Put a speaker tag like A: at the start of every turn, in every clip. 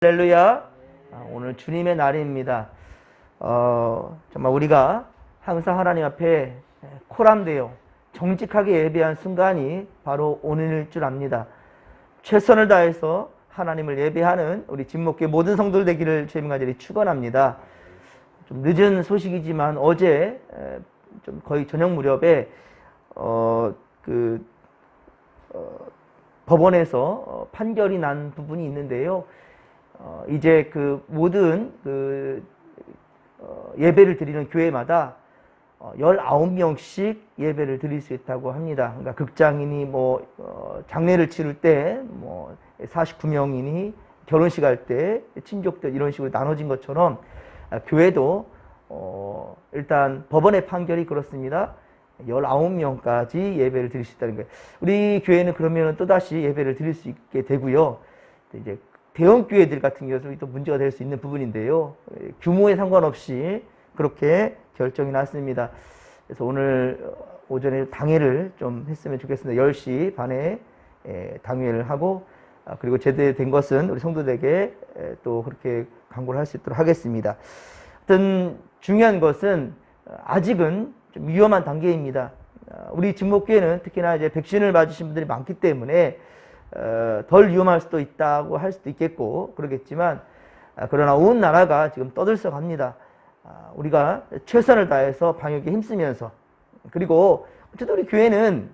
A: 할렐루야. 오늘 주님의 날입니다. 정말 우리가 항상 하나님 앞에 코람되어 정직하게 예배한 순간이 바로 오늘일 줄 압니다. 최선을 다해서 하나님을 예배하는 우리 진목교회 모든 성도들 되기를 주님의 간절히 축원합니다. 좀 늦은 소식이지만 어제 좀 거의 저녁 무렵에 법원에서 판결이 난 부분이 있는데요. 이제 그 모든 예배를 드리는 교회마다 19명씩 예배를 드릴 수 있다고 합니다. 그러니까 극장이니 장례를 치를 때 49명이니 결혼식 할 때 친족들 이런 식으로 나눠진 것처럼 교회도 일단 법원의 판결이 그렇습니다. 19명까지 예배를 드릴 수 있다는 거예요. 우리 교회는 그러면 또다시 예배를 드릴 수 있게 되고요. 이제 대형 교회들 같은 경우는 또 문제가 될 수 있는 부분인데요. 규모에 상관없이 그렇게 결정이 났습니다. 그래서 오늘 오전에 당회를 좀 했으면 좋겠습니다. 10시 반에 당회를 하고 그리고 제대된 것은 우리 성도들에게 또 그렇게 광고를 할 수 있도록 하겠습니다. 하여튼 중요한 것은 아직은 좀 위험한 단계입니다. 우리 진목교회는 특히나 이제 백신을 맞으신 분들이 많기 때문에 덜 위험할 수도 있다고 할 수도 있겠고 그러겠지만 그러나 온 나라가 지금 떠들썩합니다. 우리가 최선을 다해서 방역에 힘쓰면서 그리고 어쨌든 우리 교회는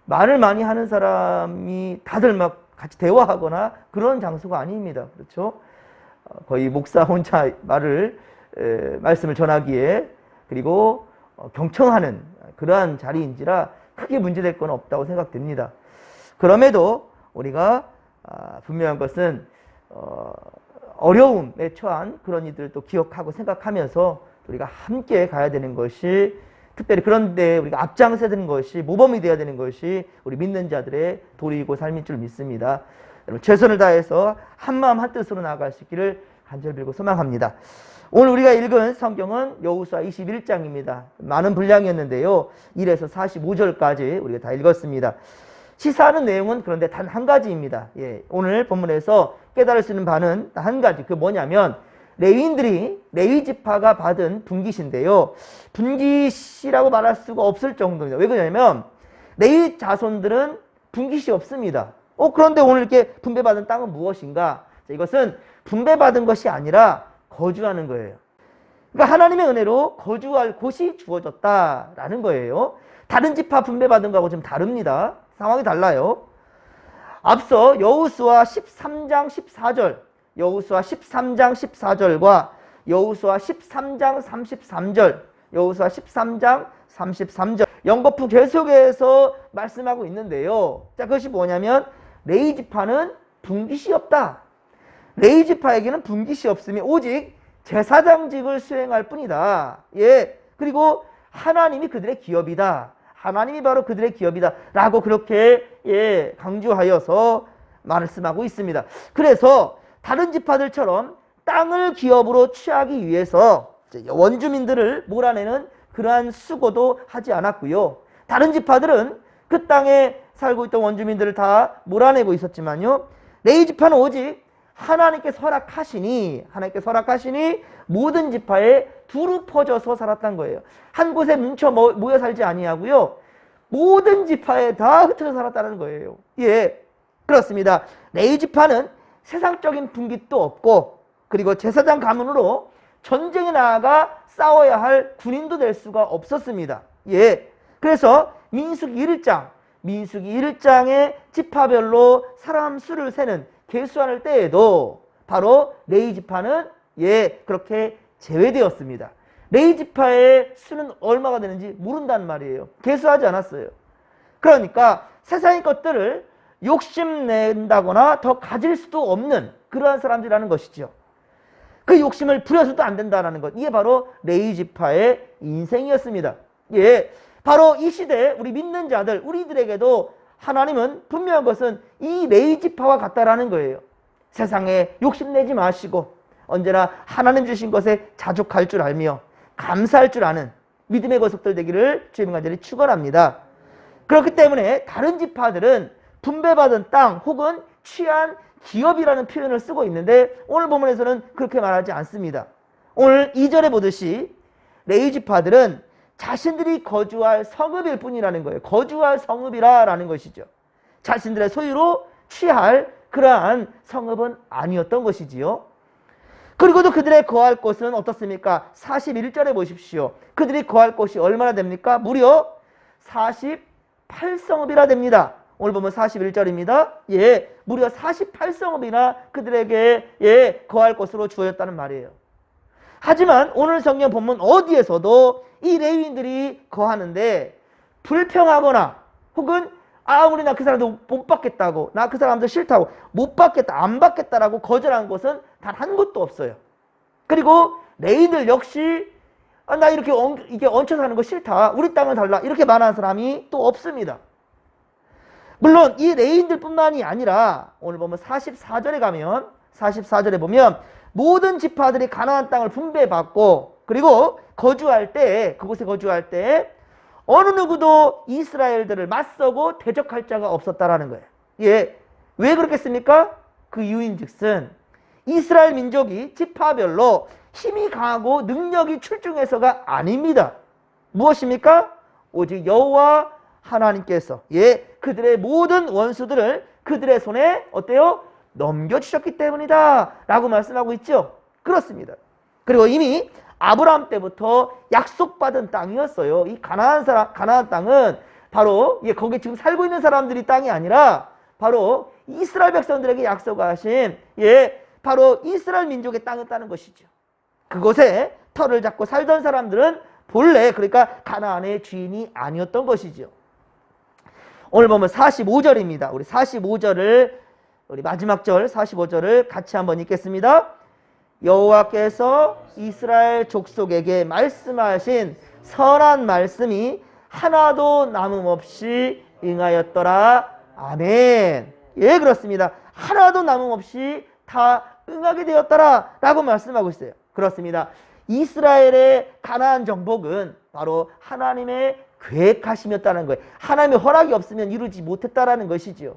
A: 말을 많이 하는 사람이 다들 막 같이 대화하거나 그런 장소가 아닙니다. 그렇죠? 거의 목사 혼자 말씀을 전하기에 그리고 경청하는 그러한 자리인지라 크게 문제될 건 없다고 생각됩니다. 그럼에도 우리가 분명한 것은 어려움에 처한 그런 이들도 기억하고 생각하면서 우리가 함께 가야 되는 것이 특별히 그런데 우리가 앞장서야 되는 것이 모범이 되어야 되는 것이 우리 믿는 자들의 도리이고 삶인 줄 믿습니다. 여러분 최선을 다해서 한마음 한뜻으로 나아갈 수 있기를 간절히 빌고 소망합니다. 오늘 우리가 읽은 성경은 여호수아 21장입니다. 많은 분량이었는데요. 1에서 45절까지 우리가 다 읽었습니다. 시사하는 내용은 그런데 단 한 가지입니다. 오늘 본문에서 깨달을 수 있는 바는 한 가지. 그게 뭐냐면 레위인들이 레위 지파가 받은 분깃인데요. 분깃이라고 말할 수가 없을 정도입니다. 왜 그러냐면 레위 자손들은 분깃이 없습니다. 그런데 오늘 이렇게 분배받은 땅은 무엇인가? 이것은 분배받은 것이 아니라 거주하는 거예요. 그러니까 하나님의 은혜로 거주할 곳이 주어졌다라는 거예요. 다른 지파 분배받은 거하고 좀 다릅니다. 상황이 달라요. 앞서 여호수아 13장 14절, 여호수아 13장 14절과 여호수아 13장 33절, 여호수아 13장 33절 연거푸 계속해서 말씀하고 있는데요. 자, 그것이 뭐냐면 레위 지파는 분깃이 없다. 레위 지파에게는 분깃이 없으며 오직 제사장직을 수행할 뿐이다. 그리고 하나님이 그들의 기업이다. 하나님이 바로 그들의 기업이다 라고 그렇게 강조하여서 말씀하고 있습니다. 그래서 다른 지파들처럼 땅을 기업으로 취하기 위해서 원주민들을 몰아내는 그러한 수고도 하지 않았고요. 다른 지파들은 그 땅에 살고 있던 원주민들을 다 몰아내고 있었지만요. 레위 지파는 오직 하나님께 허락하시니 모든 지파에 두루 퍼져서 살았단 거예요. 한 곳에 뭉쳐 모여 살지 아니하고요. 모든 지파에 다 흩어져 살았다는 거예요. 그렇습니다. 레위 지파는 세상적인 분깃도 없고 그리고 제사장 가문으로 전쟁에 나아가 싸워야 할 군인도 될 수가 없었습니다. 그래서 민수기 1장의 지파별로 사람 수를 세는 계수할 때에도 바로 레위 지파는 그렇게 제외되었습니다. 레위 지파의 수는 얼마가 되는지 모른다는 말이에요. 계수하지 않았어요. 그러니까 세상의 것들을 욕심낸다거나 더 가질 수도 없는 그러한 사람들이라는 것이죠. 그 욕심을 부려서도 안 된다는 것. 이게 바로 레위 지파의 인생이었습니다. 바로 이 시대 우리 믿는 자들 우리들에게도 하나님은 분명한 것은 이 레위 지파와 같다라는 거예요. 세상에 욕심내지 마시고 언제나 하나님 주신 것에 자족할 줄 알며 감사할 줄 아는 믿음의 거석들 되기를 주님의 간절히 축원합니다. 그렇기 때문에 다른 지파들은 분배받은 땅 혹은 취한 기업이라는 표현을 쓰고 있는데 오늘 본문에서는 그렇게 말하지 않습니다. 오늘 2절에 보듯이 레위 지파들은 자신들이 거주할 성읍일 뿐이라는 거예요. 거주할 성읍이라는 것이죠. 자신들의 소유로 취할 그러한 성읍은 아니었던 것이지요. 그리고도 그들의 거할 곳은 어떻습니까? 41절에 보십시오. 그들이 거할 곳이 얼마나 됩니까? 무려 48성읍이나 됩니다. 오늘 보면 41절입니다. 예, 무려 48성읍이나 그들에게 거할 곳으로 주어졌다는 말이에요. 하지만 오늘 성경 본문 어디에서도 이 레위인들이 거하는데 불평하거나 혹은 우리 나 그 사람도 못 받겠다고, 나 그 사람도 싫다고, 못 받겠다, 안 받겠다라고 거절한 것은 단 한 곳도 없어요. 그리고 레위인들 역시 나 이렇게 이게 얹혀 사는 거 싫다, 우리 땅을 달라, 이렇게 말하는 사람이 또 없습니다. 물론 이 레위인들 뿐만이 아니라 오늘 보면 44절에 보면 모든 지파들이 가나안 땅을 분배받고 그리고 거주할 때, 그곳에 거주할 때 어느 누구도 이스라엘들을 맞서고 대적할 자가 없었다라는 거예요. 예, 왜 그렇겠습니까? 그 이유인즉슨 이스라엘 민족이 지파별로 힘이 강하고 능력이 출중해서가 아닙니다. 무엇입니까? 오직 여호와 하나님께서 그들의 모든 원수들을 그들의 손에 어때요? 넘겨주셨기 때문이다 라고 말씀하고 있죠. 그렇습니다. 그리고 이미 아브라함 때부터 약속받은 땅이었어요. 이 가나안 땅은 바로 거기 지금 살고 있는 사람들이 땅이 아니라 바로 이스라엘 백성들에게 약속하신 바로 이스라엘 민족의 땅이었다는 것이죠. 그곳에 터를 잡고 살던 사람들은 본래 그러니까 가나안의 주인이 아니었던 것이죠. 오늘 보면 45절입니다. 우리 45절을 우리 마지막 절 45절을 같이 한번 읽겠습니다. 여호와께서 이스라엘 족속에게 말씀하신 선한 말씀이 하나도 남음없이 응하였더라. 아멘. 예, 그렇습니다. 하나도 남음없이 다 응하게 되었더라 라고 말씀하고 있어요. 그렇습니다. 이스라엘의 가나안 정복은 바로 하나님의 계획하심이었다는 거예요. 하나님의 허락이 없으면 이루지 못했다라는 것이지요.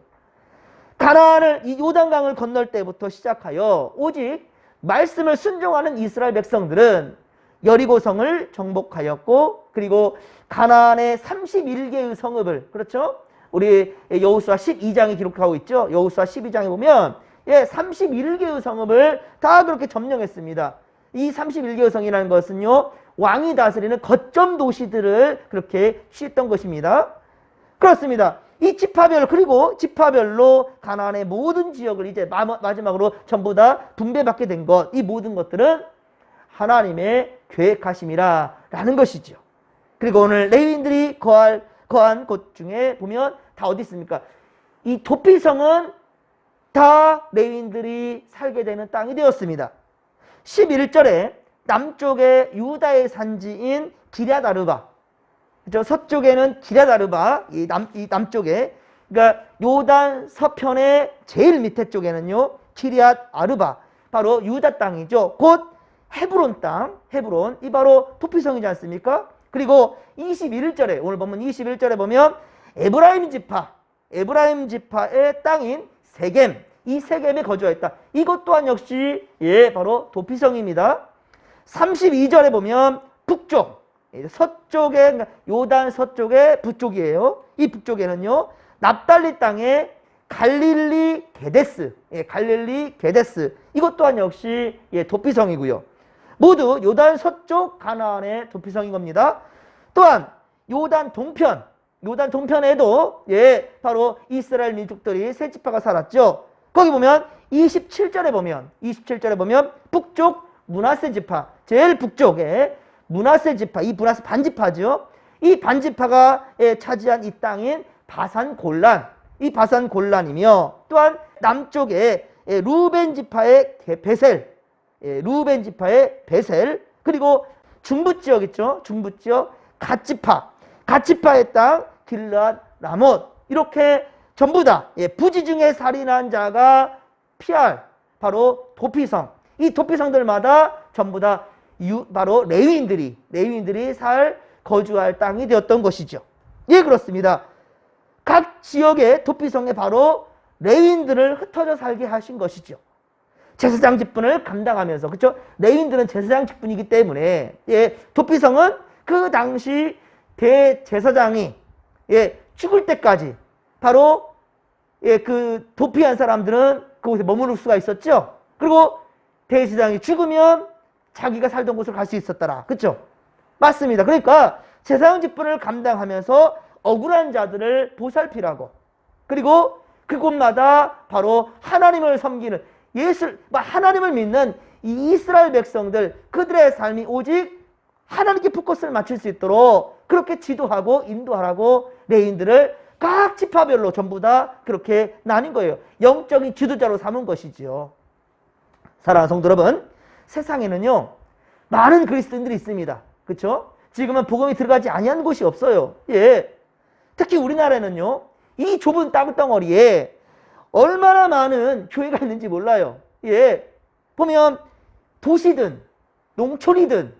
A: 가나안을 이 요단강을 건널 때부터 시작하여 오직 말씀을 순종하는 이스라엘 백성들은 여리고성을 정복하였고 그리고 가나안의 31개의 성읍을 그렇죠? 우리 여호수아 12장에 기록하고 있죠. 여호수아 12장에 보면 31개의 성읍을 다 그렇게 점령했습니다. 이 31개의 성이라는 것은요 왕이 다스리는 거점 도시들을 그렇게 취했던 것입니다. 그렇습니다. 이 그리고 지파별로 가나안의 모든 지역을 이제 마지막으로 전부 다 분배받게 된 것, 이 모든 것들은 하나님의 계획하심이라는 것이죠. 그리고 오늘 레위인들이 거한 곳 중에 보면 다 어디 있습니까? 이 도피성은 다 레위인들이 살게 되는 땅이 되었습니다. 11절에 남쪽에 유다의 산지인 기럇-아르바, 서쪽에는 기럇-아르바, 이 남쪽에, 그러니까 요단 서편의 제일 밑에 쪽에는요 기럇-아르바, 바로 유다 땅이죠. 곧 헤브론 땅, 헤브론, 이 바로 도피성이지 않습니까? 그리고 21절에 오늘 보면 21절에 보면 에브라임 지파의 땅인 세겜, 이 세겜에 거주했다. 이것 또한 역시 바로 도피성입니다. 32절에 보면 북쪽, 서쪽에, 요단 서쪽의 북쪽이에요. 이 북쪽에는요 납달리 땅의 갈릴리 게데스, 이것 또한 역시 도피성이고요. 모두 요단 서쪽 가나안의 도피성인 겁니다. 또한 요단 동편에도 바로 이스라엘 민족들이 세 지파가 살았죠. 거기 보면 27절에 보면 북쪽 므낫세 지파, 제일 북쪽에 므낫세 지파, 이 므낫세 반지파죠. 이 반지파가 차지한 이 땅인 바산 골란이며 또한 남쪽에 루벤 지파의 베셀, 그리고 중부 지역 있죠. 중부 지역 갓지파의 땅 길르앗 라못, 이렇게 전부 다 부지 중에 살인한 자가 피할 바로 도피성, 이 도피성들마다 전부 다 바로 레위인들이 거주할 땅이 되었던 것이죠. 예, 그렇습니다. 각 지역의 도피성에 바로 레위인들을 흩어져 살게 하신 것이죠. 제사장 직분을 감당하면서, 그렇죠? 레위인들은 제사장 직분이기 때문에, 예, 도피성은 그 당시 대제사장이, 예, 죽을 때까지 바로, 예, 그 도피한 사람들은 그곳에 머무를 수가 있었죠. 그리고 대제사장이 죽으면 자기가 살던 곳으로 갈 수 있었더라. 그렇죠? 맞습니다. 그러니까 제사장 직분을 감당하면서 억울한 자들을 보살피라고, 그리고 그곳마다 바로 하나님을 섬기는 하나님을 믿는 이 이스라엘 백성들, 그들의 삶이 오직 하나님께 포커스를 맞출 수 있도록 그렇게 지도하고 인도하라고 레위인들을 각 지파별로 전부 다 그렇게 나뉜 거예요. 영적인 지도자로 삼은 것이지요. 사랑하는 성도 여러분, 세상에는요 많은 그리스도인들이 있습니다. 그렇죠? 지금은 복음이 들어가지 아니한 곳이 없어요. 예. 특히 우리나라에는요 이 좁은 땅덩어리에 얼마나 많은 교회가 있는지 몰라요. 예. 보면 도시든 농촌이든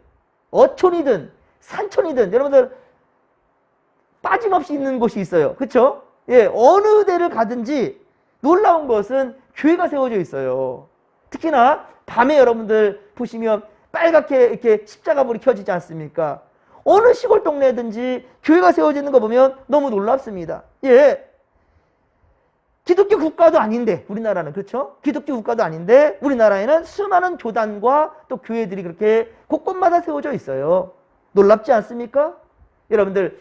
A: 어촌이든 산촌이든 여러분들 빠짐없이 있는 곳이 있어요. 그렇죠? 예. 어느 데를 가든지 놀라운 것은 교회가 세워져 있어요. 특히나 밤에 여러분들 보시면 빨갛게 이렇게 십자가불이 켜지지 않습니까? 어느 시골 동네든지 교회가 세워지는 거 보면 너무 놀랍습니다. 예. 기독교 국가도 아닌데 우리나라는, 그렇죠? 기독교 국가도 아닌데 우리나라에는 수많은 교단과 또 교회들이 그렇게 곳곳마다 세워져 있어요. 놀랍지 않습니까? 여러분들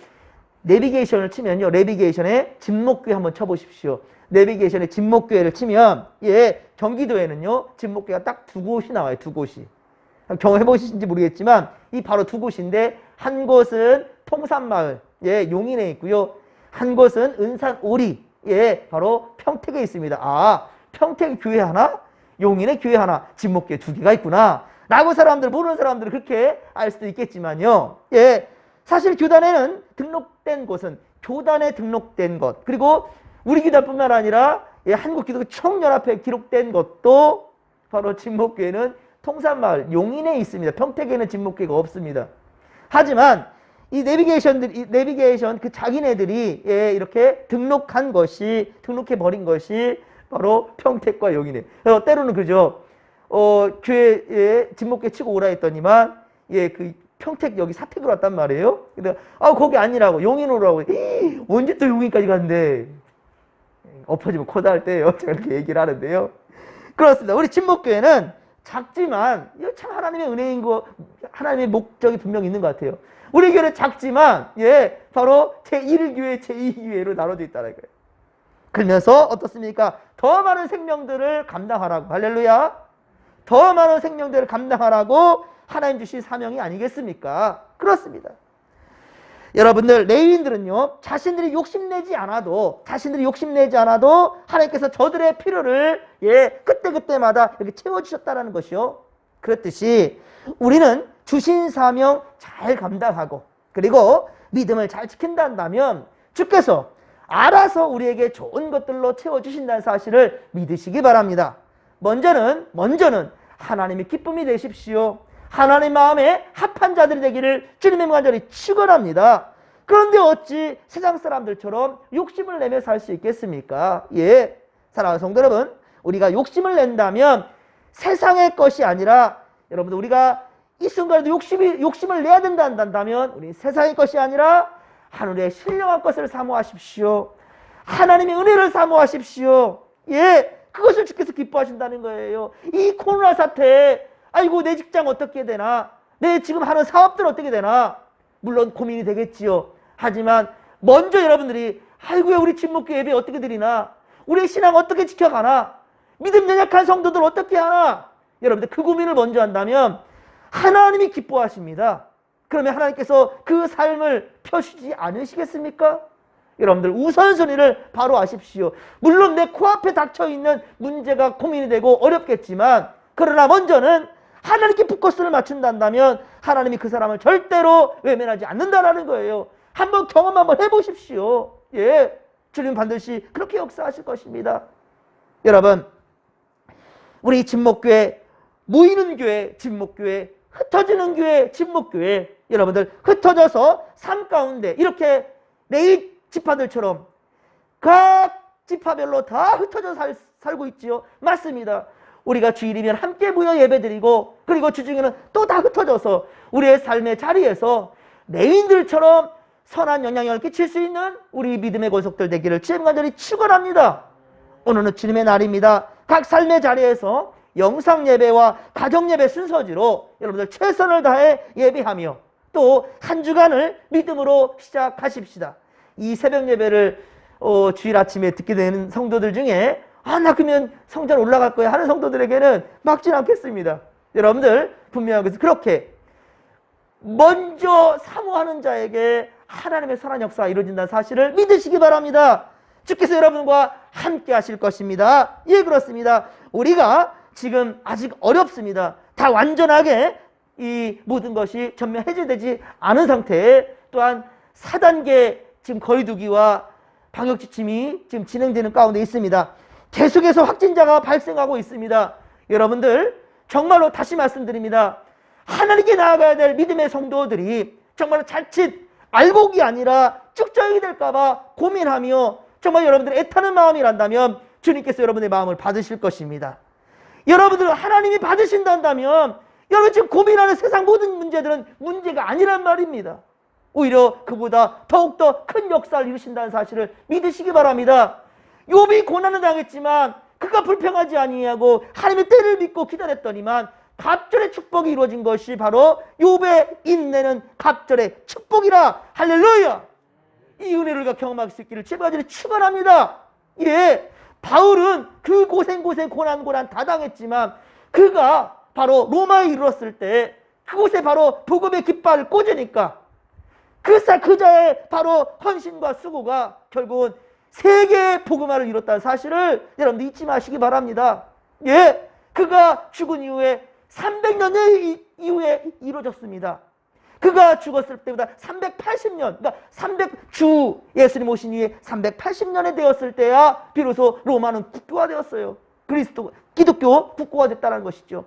A: 내비게이션을 치면요, 내비게이션에 진목교회 한번 쳐보십시오. 내비게이션에 진목교회를 치면, 예, 경기도에는요 진목교회가 딱 두 곳이 나와요. 두 곳이. 경험해 보시신지 모르겠지만 이 바로 두 곳인데, 한 곳은 통산마을, 예, 용인에 있고요. 한 곳은 은산오리, 예, 바로 평택에 있습니다. 아, 평택 교회 하나, 용인에 교회 하나, 진목교회 두 개가 있구나 라고 모르는 사람들은 그렇게 알 수도 있겠지만요. 예, 사실 교단에는 등록된 곳은 교단에 등록된 것, 그리고 우리 교단뿐만 아니라, 예, 한국기독교 총연합회에 기록된 것도 바로 진목교회는 통산마을 용인에 있습니다. 평택에는 진목교회가 없습니다. 하지만 이 내비게이션 그 자기네들이, 예, 이렇게 등록해 버린 것이 바로 평택과 용인에. 때로는 그죠. 교회에 진목교회 치고 오라 했더니만, 예, 그 평택 여기 사택으로 왔단 말이에요. 근데 거기 아니라고, 용인으로 오라고. 언제 또 용인까지 갔는데, 엎어지면 코다 할 때예요. 제가 이렇게 얘기를 하는데요. 그렇습니다. 우리 진목교회는 작지만, 이거 참 하나님의 은혜인 거, 하나님의 목적이 분명히 있는 것 같아요. 우리 교회는 작지만, 예, 바로 제1교회, 제2교회로 나눠져 있다는 거예요. 그러면서 어떻습니까? 더 많은 생명들을 감당하라고, 할렐루야, 더 많은 생명들을 감당하라고 하나님 주신 사명이 아니겠습니까? 그렇습니다. 여러분들, 레위인들은요 자신들이 욕심내지 않아도 하나님께서 저들의 필요를, 예, 그때그때마다 이렇게 채워주셨다는 것이요. 그렇듯이 우리는 주신 사명 잘 감당하고, 그리고 믿음을 잘 지킨다면 주께서 알아서 우리에게 좋은 것들로 채워주신다는 사실을 믿으시기 바랍니다. 먼저는 하나님의 기쁨이 되십시오. 하나님 마음에 합한 자들이 되기를 주님의 간절히 축원합니다. 그런데 어찌 세상 사람들처럼 욕심을 내며 살 수 있겠습니까? 예, 사랑하는 성도 여러분, 우리가 욕심을 낸다면 세상의 것이 아니라, 여러분들 우리가 이 순간에도 욕심을 내야 된다면 우리 세상의 것이 아니라 하늘의 신령한 것을 사모하십시오. 하나님의 은혜를 사모하십시오. 예, 그것을 주께서 기뻐하신다는 거예요. 이 코로나 사태에 아이고 내 직장 어떻게 되나, 내 지금 하는 사업들 어떻게 되나, 물론 고민이 되겠지요. 하지만 먼저 여러분들이 아이고야 우리 진목교회 예배 어떻게 드리나, 우리의 신앙 어떻게 지켜가나, 믿음 연약한 성도들 어떻게 하나, 여러분들 그 고민을 먼저 한다면 하나님이 기뻐하십니다. 그러면 하나님께서 그 삶을 펴시지 않으시겠습니까? 여러분들 우선순위를 바로 아십시오. 물론 내 코앞에 닥쳐있는 문제가 고민이 되고 어렵겠지만, 그러나 먼저는 하나님께 포커스를 맞춘다면 하나님이 그 사람을 절대로 외면하지 않는다라는 거예요. 한번 경험 한번 해보십시오. 예, 주님 반드시 그렇게 역사하실 것입니다. 여러분, 우리 진목교회, 모이는 교회 진목교회, 흩어지는 교회 진목교회, 여러분들 흩어져서 삶 가운데 이렇게 레위 지파들처럼 각 지파별로 다 흩어져 살고 있지요. 맞습니다. 우리가 주일이면 함께 모여 예배드리고 그리고 주중에는 또 다 흩어져서 우리의 삶의 자리에서 레위인들처럼 선한 영향력을 끼칠 수 있는 우리 믿음의 권속들 되기를 주님 간절히 축원합니다. 오늘은 주님의 날입니다. 각 삶의 자리에서 영상 예배와 가정 예배 순서지로 여러분들 최선을 다해 예배하며 또 한 주간을 믿음으로 시작하십시다. 이 새벽 예배를 주일 아침에 듣게 되는 성도들 중에 나 그러면 성전 올라갈 거야 하는 성도들에게는 막진 않겠습니다. 여러분들 분명하게 그렇게 먼저 사모하는 자에게 하나님의 선한 역사가 이루어진다는 사실을 믿으시기 바랍니다. 주께서 여러분과 함께 하실 것입니다. 예, 그렇습니다. 우리가 지금 아직 어렵습니다. 다 완전하게 이 모든 것이 전면 해제되지 않은 상태에 또한 4단계 지금 거리두기와 방역 지침이 지금 진행되는 가운데 있습니다. 계속해서 확진자가 발생하고 있습니다. 여러분들 정말로 다시 말씀드립니다. 하나님께 나아가야 될 믿음의 성도들이 정말 자칫 알곡이 아니라 쭉정이 될까봐 고민하며 정말 여러분들이 애타는 마음이란다면 주님께서 여러분의 마음을 받으실 것입니다. 여러분들 하나님이 받으신다면 여러분 지금 고민하는 세상 모든 문제들은 문제가 아니란 말입니다. 오히려 그보다 더욱더 큰 역사를 이루신다는 사실을 믿으시기 바랍니다. 욥이 고난을 당했지만 그가 불평하지 아니하고 하나님의 때를 믿고 기다렸더니만 갑절의 축복이 이루어진 것이 바로 욥의 인내는 갑절의 축복이라. 할렐루야. 이 은혜를 우리가 경험할 수 있기를 제가 축원합니다. 예, 바울은 그 고생 고난 다 당했지만 그가 바로 로마에 이르렀을 때 그곳에 바로 복음의 깃발을 꽂으니까 그 자의 바로 헌신과 수고가 결국은 세계의 복음화를 이뤘다는 사실을 여러분들 잊지 마시기 바랍니다. 예, 그가 죽은 이후에 300년 이후에 이루어졌습니다. 그가 죽었을 때보다 380년, 그러니까 예수님 오신 이후에 380년에 되었을 때야 비로소 로마는 국교화되었어요. 기독교 국교화됐다는 것이죠.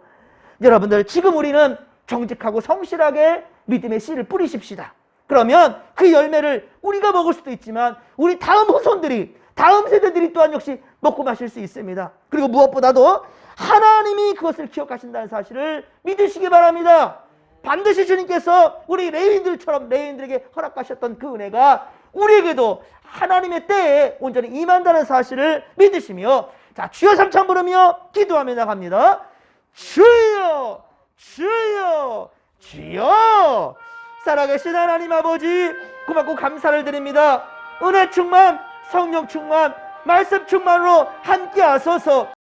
A: 여러분들 지금 우리는 정직하고 성실하게 믿음의 씨를 뿌리십시다. 그러면 그 열매를 우리가 먹을 수도 있지만 우리 다음 후손들이, 다음 세대들이 또한 역시 먹고 마실 수 있습니다. 그리고 무엇보다도 하나님이 그것을 기억하신다는 사실을 믿으시기 바랍니다. 반드시 주님께서 우리 레위인들에게 허락하셨던 그 은혜가 우리에게도 하나님의 때에 온전히 임한다는 사실을 믿으시며, 자, 주여 삼창 부르며 기도하며 나갑니다. 주여, 주여, 주여. 살아계신 하나님 아버지, 고맙고 감사를 드립니다. 은혜 충만, 성령 충만, 말씀 충만으로 함께 하소서.